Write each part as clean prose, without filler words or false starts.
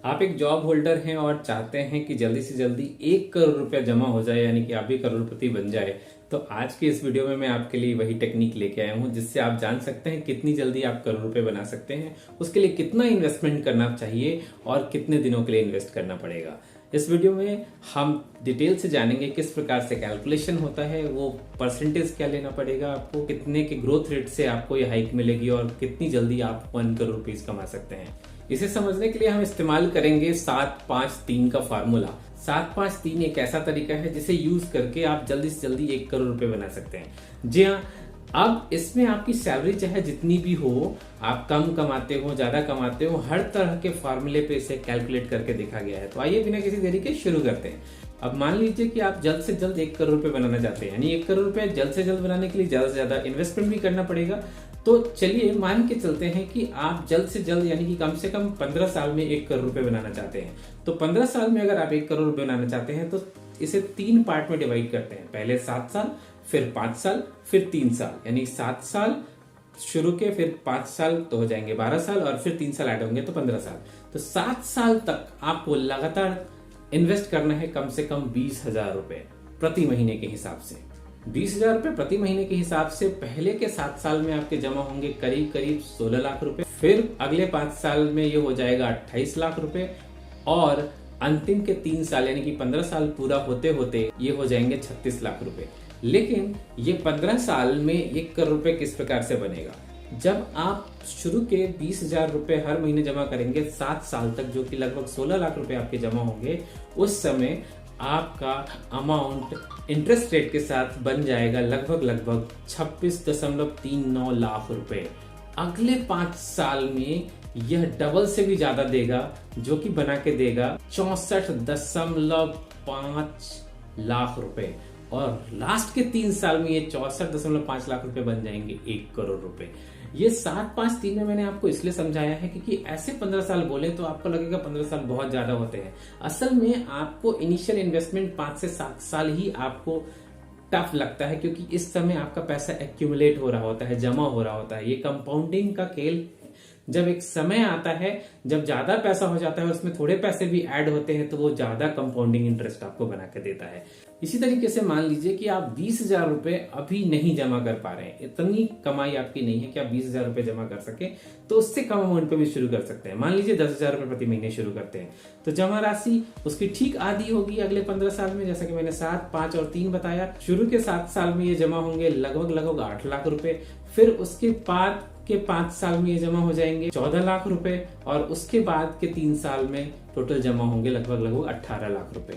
आप एक job holder हैं और चाहते हैं कि जल्दी से जल्दी 1 करोड़ रुपया जमा हो जाए, यानी कि आप भी करोड़पति बन जाए। तो आज के इस वीडियो में मैं आपके लिए वही टेक्निक लेके आया हूं जिससे आप जान सकते हैं कितनी जल्दी आप करोड़ रुपए बना सकते हैं, उसके लिए कितना इन्वेस्टमेंट करना चाहिए और कितने दिनों के लिए इन्वेस्ट करना पड़ेगा। इस वीडियो में हम डिटेल से जानेंगे किस प्रकार से कैलकुलेशन होता है, वो परसेंटेज क्या लेना पड़ेगा आपको, कितने के ग्रोथ रेट से आपको ये हाइक मिलेगी और कितनी जल्दी आप 1 करोड़ रुपीज कमा सकते हैं। इसे समझने के लिए हम इस्तेमाल करेंगे 7-5-3 का फार्मूला। 7-5-3 एक ऐसा तरीका है जिसे यूज करके आप जल्दी से जल्दी 1 करोड़ रुपए बना सकते हैं। जी हाँ, अब इसमें आपकी सैलरी चाहे जितनी भी हो, आप कम कमाते हो ज्यादा कमाते हो, हर तरह के फार्मूले पे इसे कैलकुलेट करके देखा गया है। तो आइए बिना किसी देरी के शुरू करते हैं। अब मान लीजिए कि आप जल्द से जल्द 1 करोड़ रुपए बनाना चाहते हैं, यानी 1 करोड़ रुपए जल्द से जल्द बनाने के लिए ज्यादा से ज्यादा इन्वेस्टमेंट भी करना पड़ेगा। तो चलिए मान के चलते हैं कि आप जल्द से जल्द यानी कि कम से कम 15 साल में 1 करोड़ रुपए बनाना चाहते हैं। तो 15 साल में अगर आप 1 करोड़ रुपए बनाना चाहते हैं तो इसे 3 पार्ट में डिवाइड करते हैं। पहले 7 साल, फिर 5 साल, फिर 3 साल, यानी 7 साल शुरू के, फिर 5 साल तो हो जाएंगे 12 साल और फिर 3 साल ऐड होंगे तो 15 साल। तो 7 साल तक आपको लगातार इन्वेस्ट करना है कम से कम 20,000 रुपए प्रति महीने के हिसाब से। 20,000 रुपए प्रति महीने के हिसाब से पहले के 7 साल में आपके जमा होंगे करीब करीब 16 लाख रुपए, फिर अगले 5 साल में ये हो जाएगा 28 लाख रुपए और अंतिम के 3 साल यानी कि 15 साल पूरा होते होते ये हो जाएंगे 36 लाख रुपए। लेकिन ये 15 साल में 1 करोड़ रुपए किस प्रकार से बनेगा? जब आप शुरू के 20,000 रुपए हर महीने जमा करेंगे 7 साल तक, जो कि लगभग 16 लाख रुपए आपके जमा होंगे, उस समय आपका अमाउंट इंटरेस्ट रेट के साथ बन जाएगा लगभग 26.39 लाख रुपए। अगले 5 साल में यह डबल से भी ज्यादा देगा, जो कि बना के देगा 64.5 लाख रुपए और लास्ट के 3 साल में ये 64.5 लाख रुपए बन जाएंगे 1 करोड़ रुपए। ये 7-5-3 में मैंने आपको इसलिए समझाया है क्योंकि ऐसे 15 साल बोले तो आपको लगेगा 15 साल बहुत ज्यादा होते हैं। असल में आपको इनिशियल इन्वेस्टमेंट 5 से 7 साल ही आपको टफ लगता है, क्योंकि इस समय आपका पैसा एक्यूमुलेट हो रहा होता है, जमा हो रहा होता है। ये कंपाउंडिंग का खेल जब एक समय आता है, जब ज्यादा पैसा हो जाता है, उसमें थोड़े पैसे भी ऐड होते हैं, तो वो ज्यादा कंपाउंडिंग इंटरेस्ट आपको बना के देता है। इसी तरीके से मान लीजिए कि आप 20,000 रुपए अभी नहीं जमा कर पा रहे हैं, इतनी कमाई आपकी नहीं है कि आप 20,000 रुपए जमा कर सके, तो उससे कम अमाउंट पे भी शुरू कर सकते हैं। मान लीजिए 10,000 रुपए प्रति महीने शुरू करते हैं, तो जमा राशि उसकी ठीक आधी होगी अगले 15 साल में, जैसा कि मैंने 7, 5 और 3 बताया। शुरू के 7 साल में ये जमा होंगे लगभग 8 लाख रुपए, फिर उसके बाद के 5 साल में ये जमा हो जाएंगे 14 लाख रुपए और उसके बाद के 3 साल में टोटल जमा होंगे लगभग 18 लाख रुपए।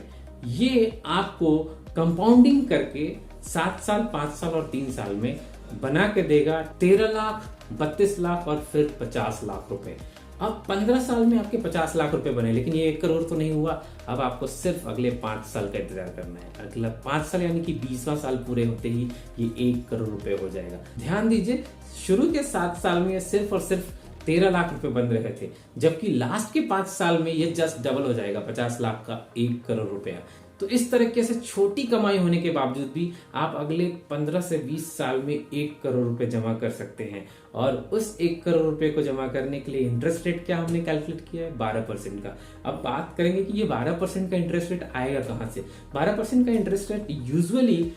ये आपको कंपाउंडिंग करके 7 साल, 5 साल और 3 साल में बना के देगा 13 लाख, 32 लाख और फिर 50 लाख रुपए। अब 15 साल में आपके 50 लाख रुपए बने, लेकिन ये 1 करोड़ तो नहीं हुआ। अब आपको सिर्फ अगले 5 साल का इंतजार करना है। अगला 5 साल यानी कि 20वां साल पूरे होते ही ये 1 करोड़ रुपए हो जाएगा। ध्यान दीजिए, शुरू के 7 साल में ये सिर्फ और सिर्फ 13 लाख रुपए बन रहे थे, जबकि लास्ट के 5 साल में ये जस्ट डबल हो जाएगा, 50 लाख का 1 करोड़ रुपया। तो इस तरीके से छोटी कमाई होने के बावजूद भी आप अगले 15 से 20 साल में 1 करोड़ रुपए जमा कर सकते हैं। और उस 1 करोड़ रुपए को जमा करने के लिए इंटरेस्ट रेट क्या हमने कैलकुलेट किया है? 12% का। अब बात करेंगे कि ये 12% का इंटरेस्ट रेट आएगा कहां से। 12% का इंटरेस्ट रेट यूजुअली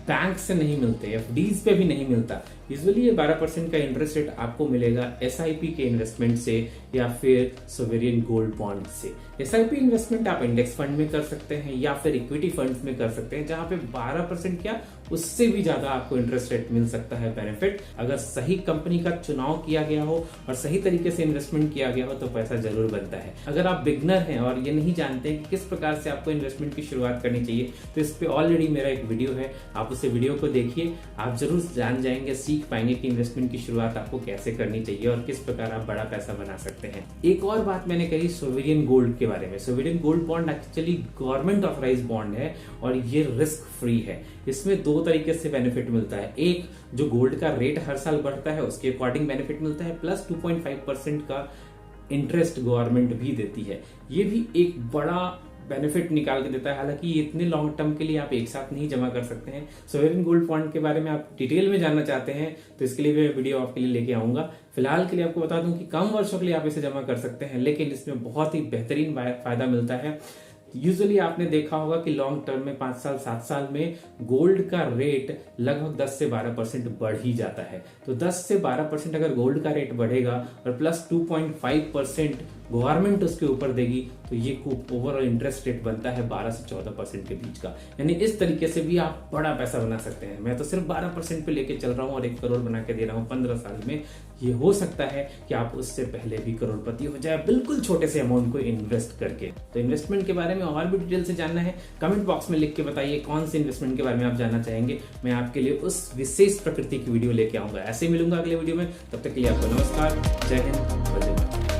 बैंक से नहीं मिलते, एफडीज पे भी नहीं मिलता। यूजुअली ये 12% का इंटरेस्ट रेट आपको मिलेगा एसआईपी के इन्वेस्टमेंट से या फिर सोवेरियन गोल्ड बॉन्ड से। एसआईपी इन्वेस्टमेंट आप इंडेक्स फंड में कर सकते हैं या फिर इक्विटी फंड्स में कर सकते हैं, जहां पे 12% क्या उससे भी ज्यादा आपको इंटरेस्ट रेट मिल सकता है बेनिफिट। अगर सही कंपनी का चुनाव किया गया हो और सही तरीके से इन्वेस्टमेंट किया गया हो तो पैसा जरूर बनता है। अगर आप बिगनर हैं और ये नहीं जानते कि किस प्रकार से आपको इन्वेस्टमेंट की शुरुआत करनी चाहिए, तो इस पे ऑलरेडी मेरा एक वीडियो है, आप उस वीडियो को देखिए, आप जरूर जान जाएंगे, सीख पाएंगे कि इन्वेस्टमेंट की शुरुआत आपको कैसे करनी चाहिए और किस प्रकार आप बड़ा पैसा बना सकते हैं। एक और बात मैंने कही सोवेरियन गोल्ड के बारे में। Sovereign gold bond actually government authorised bond है और ये रिस्क फ्री है। इसमें 2 तरीके से बेनिफिट मिलता है। एक, जो गोल्ड का रेट हर साल बढ़ता है उसके अकॉर्डिंग बेनिफिट मिलता है, प्लस 2.5% का इंटरेस्ट गवर्नमेंट भी देती है। ये भी एक बड़ा बेनिफिट निकाल के देता है। हालांकि ये इतने लॉन्ग टर्म के लिए आप एक साथ नहीं जमा कर सकते हैं। सोवरेन गोल्ड फंड के बारे में आप डिटेल में जानना चाहते हैं तो इसके लिए मैं वीडियो आपके लिए लेके आऊंगा। फिलहाल के लिए आपको बता दूं कि कम वर्षों के लिए आप इसे जमा कर सकते हैं, लेकिन इसमें बहुत ही बेहतरीन फायदा मिलता है। यूजुअली आपने देखा होगा कि लॉन्ग टर्म में 5 साल 7 साल में गोल्ड का रेट लगभग 10 से 12% बढ़ ही जाता है। तो 10 से 12% अगर गोल्ड का रेट बढ़ेगा और प्लस 2.5% गवर्नमेंट उसके ऊपर देगी तो ये खूब ओवरऑल इंटरेस्ट रेट बनता है 12 से 14% के बीच का। यानी इस तरीके से भी आप बड़ा पैसा बना सकते हैं। मैं तो सिर्फ 12% पे लेके चल रहा हूँ और 1 करोड़ बना के दे रहा हूँ 15 साल में। ये हो सकता है कि आप उससे पहले भी करोड़पति हो जाए बिल्कुल छोटे से अमाउंट को इन्वेस्ट करके। तो इन्वेस्टमेंट के बारे में और भी डिटेल से जानना है, कमेंट बॉक्स में लिख के बताइए कौन से इन्वेस्टमेंट के बारे में आप जानना चाहेंगे। मैं आपके लिए उस विशेष प्रकृति की वीडियो लेके आऊंगा। ऐसे मिलूंगा अगले वीडियो में, तब तक के लिए आपको नमस्कार, जय हिंद, वंदे मातरम।